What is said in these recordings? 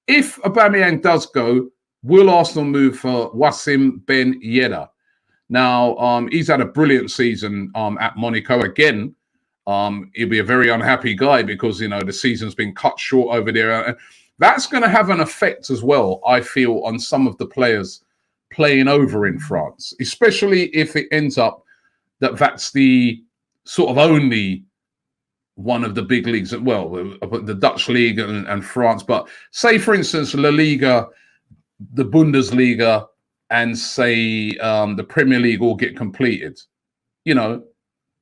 if Aubameyang does go, will Arsenal move for Wassim Ben Yedder? Now, he's had a brilliant season at Monaco. Again, he'll be a very unhappy guy because, the season's been cut short over there. That's going to have an effect as well, I feel, on some of the players playing over in France, especially if it ends up that that's the sort of only one of the big leagues, well, the Dutch league and France. But say, for instance, La Liga, the Bundesliga, and say the Premier League all get completed.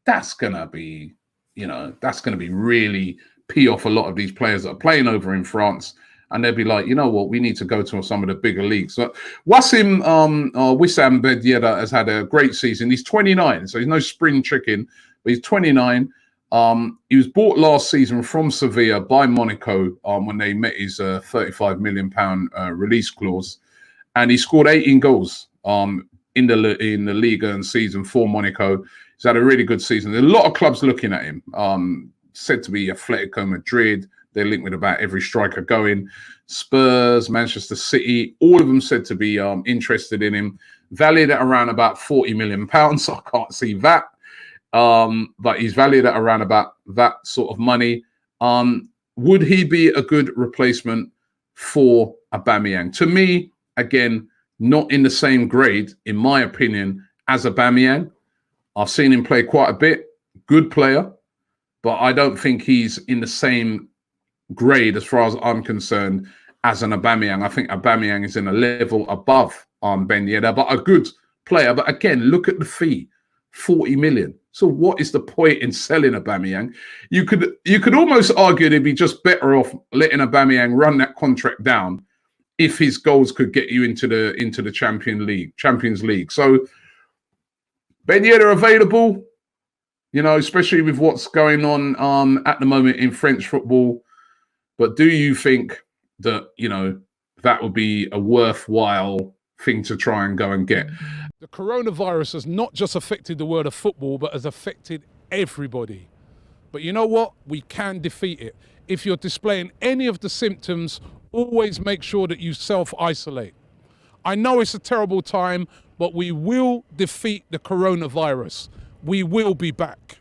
That's gonna be, really pee off a lot of these players that are playing over in France, and they'll be like, you know what, we need to go to some of the bigger leagues. So Wissam Ben Yedder has had a great season. He's 29, so he's no spring chicken, but he's 29. He was bought last season from Sevilla by Monaco when they met his £35 million release clause, and he scored 18 goals in the Liga and season for Monaco. He's had a really good season. There's a lot of clubs looking at him. Said to be Atletico Madrid. They're linked with about every striker going. Spurs, Manchester City, all of them said to be interested in him. Valued at around about £40 million. So I can't see that. But he's valued at around about that sort of money. Would he be a good replacement for Aubameyang? To me, again, not in the same grade, in my opinion, as Aubameyang. I've seen him play quite a bit. Good player. But I don't think he's in the same grade, as far as I'm concerned, as an Aubameyang. I think Aubameyang is in a level above Ben Yedder, but a good player. But again, look at the fee, 40 million. So what is the point in selling Aubameyang? You could almost argue they'd be just better off letting Aubameyang run that contract down if his goals could get you into the Champions League. So Ben Yedder available, especially with what's going on at the moment in French football. But do you think that, that would be a worthwhile thing to try and go and get? The coronavirus has not just affected the world of football, but has affected everybody. But you know what? We can defeat it. If you're displaying any of the symptoms, always make sure that you self-isolate. I know it's a terrible time, but we will defeat the coronavirus. We will be back.